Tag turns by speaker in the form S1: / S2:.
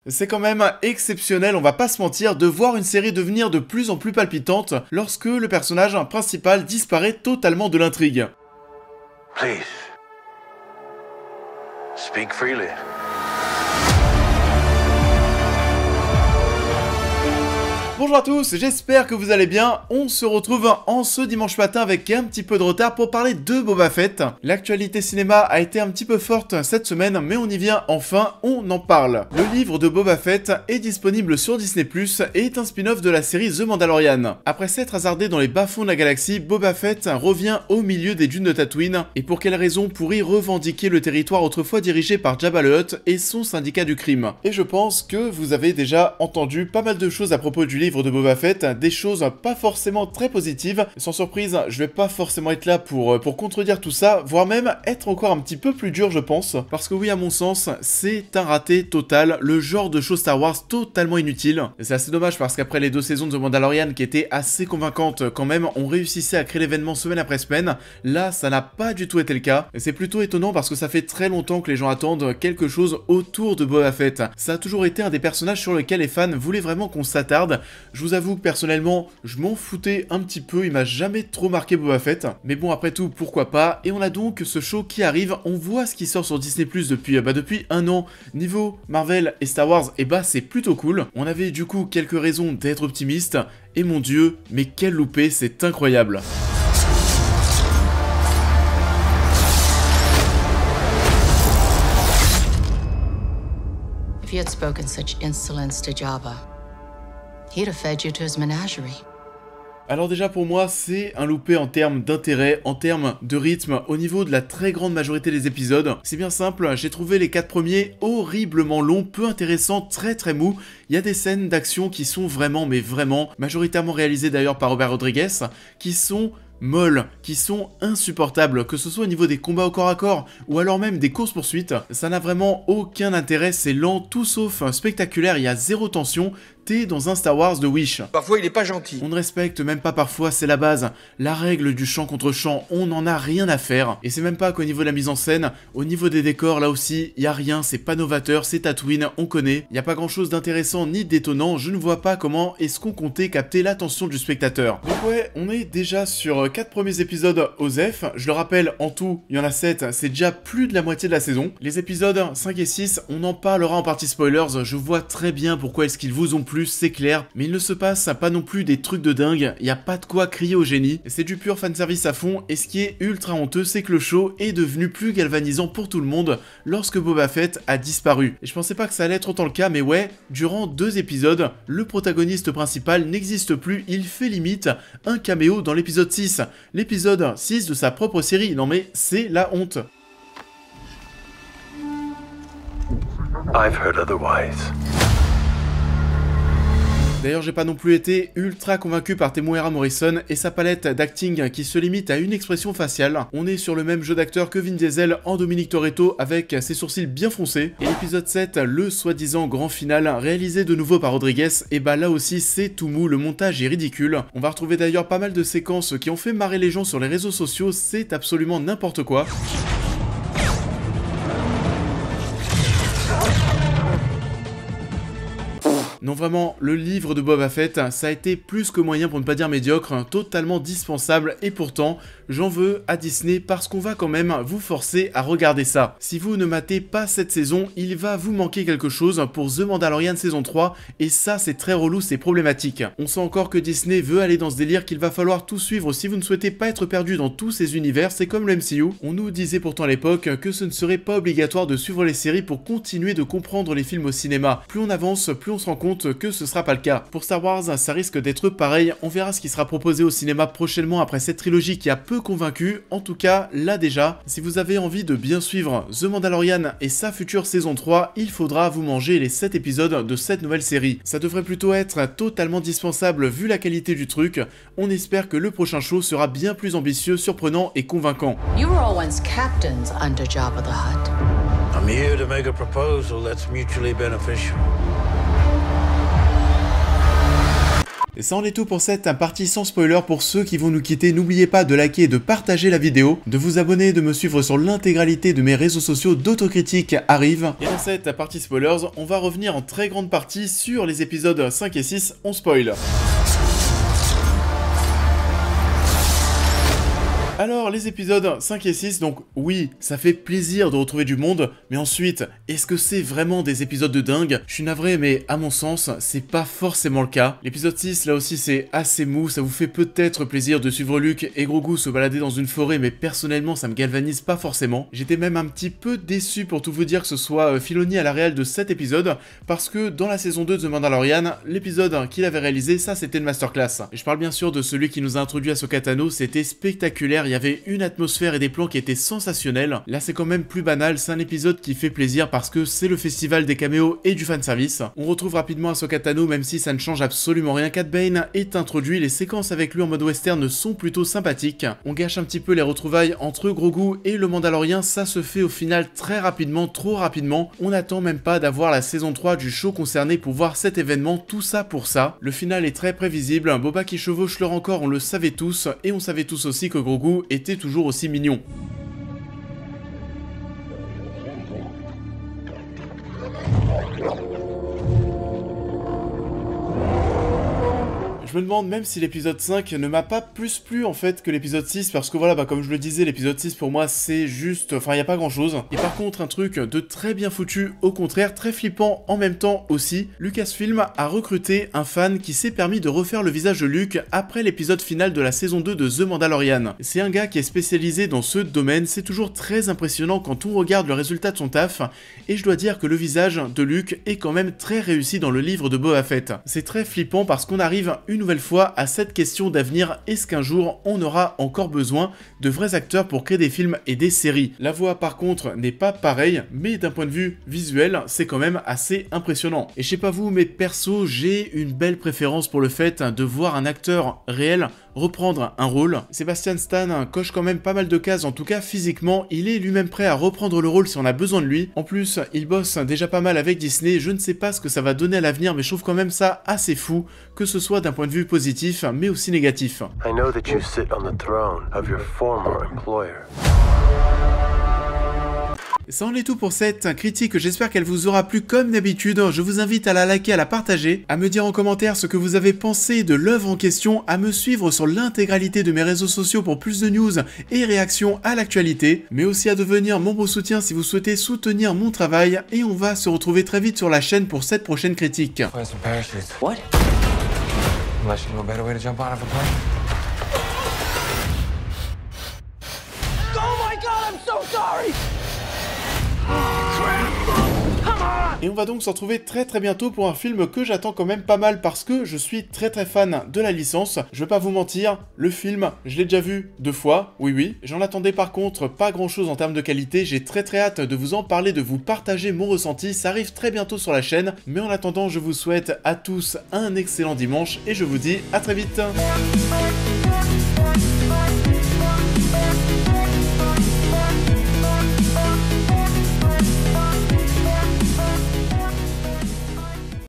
S1: C'est quand même exceptionnel, on va pas se mentir, de voir une série devenir de plus en plus palpitante lorsque le personnage principal disparaît totalement de l'intrigue.
S2: Please, speak freely.
S1: Bonjour à tous, j'espère que vous allez bien. On se retrouve en ce dimanche matin avec un petit peu de retard pour parler de Boba Fett. L'actualité cinéma a été un petit peu forte cette semaine, mais on y vient enfin, on en parle. Le livre de Boba Fett est disponible sur Disney+ et est un spin-off de la série The Mandalorian. Après s'être hasardé dans les bas-fonds de la galaxie, Boba Fett revient au milieu des dunes de Tatooine. Et pour quelle raison? Pour y revendiquer le territoire autrefois dirigé par Jabba le Hutt et son syndicat du crime. Et je pense que vous avez déjà entendu pas mal de choses à propos du livre de Boba Fett, des choses pas forcément très positives. Sans surprise, je vais pas forcément être là pour contredire tout ça, voire même être encore un petit peu plus dur, je pense, parce que oui, à mon sens, c'est un raté total, le genre de show Star Wars totalement inutile. C'est assez dommage parce qu'après les 2 saisons de The Mandalorian qui étaient assez convaincantes quand même, on réussissait à créer l'événement semaine après semaine. Là, ça n'a pas du tout été le cas. Et c'est plutôt étonnant parce que ça fait très longtemps que les gens attendent quelque chose autour de Boba Fett. Ça a toujours été un des personnages sur lesquels les fans voulaient vraiment qu'on s'attarde. Je vous avoue que personnellement, je m'en foutais un petit peu, il m'a jamais trop marqué Boba Fett. Mais bon, après tout, pourquoi pas. Et on a donc ce show qui arrive, on voit ce qui sort sur Disney+ depuis un an. Niveau Marvel et Star Wars, et c'est plutôt cool. On avait du coup quelques raisons d'être optimiste. Et mon dieu, mais quel loupé, c'est incroyable.
S3: If you had spoken such insolence to Jabba, he'd have fed you to his menagerie.
S1: Alors déjà pour moi, c'est un loupé en termes d'intérêt, en termes de rythme, au niveau de la très grande majorité des épisodes. C'est bien simple, j'ai trouvé les 4 premiers horriblement longs, peu intéressants, très mous. Il y a des scènes d'action qui sont vraiment, mais vraiment, majoritairement réalisées d'ailleurs par Robert Rodriguez, qui sont molles, qui sont insupportables, que ce soit au niveau des combats au corps à corps ou alors même des courses-poursuites, ça n'a vraiment aucun intérêt, c'est lent, tout sauf spectaculaire, il y a zéro tension, t'es dans un Star Wars de Wish.
S4: Parfois il est pas gentil.
S1: On ne respecte même pas parfois, c'est la base, la règle du champ contre champ, on n'en a rien à faire, et c'est même pas qu'au niveau de la mise en scène, au niveau des décors là aussi, il y a rien, c'est pas novateur, c'est Tatooine, on connaît, il n'y a pas grand chose d'intéressant ni d'étonnant, je ne vois pas comment est-ce qu'on comptait capter l'attention du spectateur. Donc ouais, on est déjà sur 4 premiers épisodes OSEF, je le rappelle, en tout, il y en a 7, c'est déjà plus de la moitié de la saison. Les épisodes 5 et 6, on en parlera en partie spoilers, je vois très bien pourquoi est-ce qu'ils vous ont plu, c'est clair, mais il ne se passe pas non plus des trucs de dingue, il n'y a pas de quoi crier au génie, c'est du pur fanservice à fond, et ce qui est ultra honteux, c'est que le show est devenu plus galvanisant pour tout le monde lorsque Boba Fett a disparu. Et je pensais pas que ça allait être autant le cas, mais ouais, durant 2 épisodes, le protagoniste principal n'existe plus, il fait limite un caméo dans l'épisode 6. L'épisode 6 de sa propre série, non mais c'est la honte.
S2: I've heard otherwise.
S1: D'ailleurs, j'ai pas non plus été ultra convaincu par Temuera Morrison et sa palette d'acting qui se limite à une expression faciale. On est sur le même jeu d'acteur que Vin Diesel en Dominic Toretto avec ses sourcils bien foncés. Et l'épisode 7, le soi-disant grand final, réalisé de nouveau par Rodriguez, et là aussi c'est tout mou, le montage est ridicule. On va retrouver d'ailleurs pas mal de séquences qui ont fait marrer les gens sur les réseaux sociaux, c'est absolument n'importe quoi. Non vraiment, le livre de Boba Fett, ça a été plus que moyen pour ne pas dire médiocre, totalement dispensable et pourtant, j'en veux à Disney parce qu'on va quand même vous forcer à regarder ça. Si vous ne matez pas cette saison, il va vous manquer quelque chose pour The Mandalorian saison 3 et ça c'est très relou, c'est problématique. On sent encore que Disney veut aller dans ce délire qu'il va falloir tout suivre si vous ne souhaitez pas être perdu dans tous ces univers, c'est comme le MCU. On nous disait pourtant à l'époque que ce ne serait pas obligatoire de suivre les séries pour continuer de comprendre les films au cinéma. Plus on avance, plus on se rend compte que ce sera pas le cas. Pour Star Wars, ça risque d'être pareil, on verra ce qui sera proposé au cinéma prochainement après cette trilogie qui a peu convaincu, en tout cas là déjà, si vous avez envie de bien suivre The Mandalorian et sa future saison 3, il faudra vous manger les 7 épisodes de cette nouvelle série. Ça devrait plutôt être totalement dispensable vu la qualité du truc, on espère que le prochain show sera bien plus ambitieux, surprenant et convaincant.
S3: You were all once captains under Jabba the Hutt.
S2: I'm here to make a proposal that's mutually beneficial.
S1: Et ça en est tout pour cette partie sans spoiler. Pour ceux qui vont nous quitter, n'oubliez pas de liker et de partager la vidéo, de vous abonner, de me suivre sur l'intégralité de mes réseaux sociaux. D'autocritique arrive. Et dans cette partie spoilers, on va revenir en très grande partie sur les épisodes 5 et 6, on spoil. Alors, les épisodes 5 et 6, donc oui, ça fait plaisir de retrouver du monde, mais ensuite, est-ce que c'est vraiment des épisodes de dingue? Je suis navré, mais à mon sens, c'est pas forcément le cas. L'épisode 6, là aussi, c'est assez mou, ça vous fait peut-être plaisir de suivre Luke et Grogu se balader dans une forêt, mais personnellement, ça me galvanise pas forcément. J'étais même un petit peu déçu, pour tout vous dire, que ce soit Filoni à la réal de cet épisode, parce que dans la saison 2 de The Mandalorian, l'épisode qu'il avait réalisé, ça c'était une masterclass. Et je parle bien sûr de celui qui nous a introduit Ahsoka Tano, c'était spectaculaire. Il y avait une atmosphère et des plans qui étaient sensationnels. Là c'est quand même plus banal, c'est un épisode qui fait plaisir parce que c'est le festival des caméos et du fanservice. On retrouve rapidement Ahsoka Tano, même si ça ne change absolument rien. Cad Bane est introduit, les séquences avec lui en mode western sont plutôt sympathiques. On gâche un petit peu les retrouvailles entre Grogu et le Mandalorien, ça se fait au final très rapidement, trop rapidement. On n'attend même pas d'avoir la saison 3 du show concerné pour voir cet événement, tout ça pour ça. Le final est très prévisible, un Boba qui chevauche le rancor, on le savait tous, et on savait tous aussi que Grogu était toujours aussi mignon. Je me demande même si l'épisode 5 ne m'a pas plus plu en fait que l'épisode 6, parce que voilà, comme je le disais, l'épisode 6 pour moi c'est juste, enfin il n'y a pas grand chose. Et par contre un truc de très bien foutu, au contraire très flippant en même temps aussi, Lucasfilm a recruté un fan qui s'est permis de refaire le visage de Luke après l'épisode final de la saison 2 de The Mandalorian. C'est un gars qui est spécialisé dans ce domaine, c'est toujours très impressionnant quand on regarde le résultat de son taf, et je dois dire que le visage de Luke est quand même très réussi dans le livre de Boba Fett. C'est très flippant parce qu'on arrive une nouvelle fois à cette question d'avenir, est-ce qu'un jour on aura encore besoin de vrais acteurs pour créer des films et des séries? La voix par contre n'est pas pareille, mais d'un point de vue visuel c'est quand même assez impressionnant. Et je sais pas vous, mais perso j'ai une belle préférence pour le fait de voir un acteur réel reprendre un rôle. Sebastian Stan coche quand même pas mal de cases, en tout cas physiquement, il est lui-même prêt à reprendre le rôle si on a besoin de lui. En plus, il bosse déjà pas mal avec Disney, je ne sais pas ce que ça va donner à l'avenir, mais je trouve quand même ça assez fou, que ce soit d'un point de vue positif, mais aussi négatif.
S2: I know that you sit on the throne of your former employer.
S1: Ça en est tout pour cette critique, j'espère qu'elle vous aura plu comme d'habitude. Je vous invite à la liker, à la partager, à me dire en commentaire ce que vous avez pensé de l'œuvre en question, à me suivre sur l'intégralité de mes réseaux sociaux pour plus de news et réactions à l'actualité, mais aussi à devenir membre soutien si vous souhaitez soutenir mon travail, et on va se retrouver très vite sur la chaîne pour cette prochaine critique.
S4: What? Unless you know a better way to jump out of a plane.
S5: Oh my God, I'm so sorry!
S1: Et on va donc se retrouver très bientôt pour un film que j'attends quand même pas mal parce que je suis très fan de la licence. Je vais pas vous mentir, le film, je l'ai déjà vu 2 fois, oui. J'en attendais par contre pas grand chose en termes de qualité, j'ai très hâte de vous en parler, de vous partager mon ressenti, ça arrive très bientôt sur la chaîne. Mais en attendant, je vous souhaite à tous un excellent dimanche et je vous dis à très vite.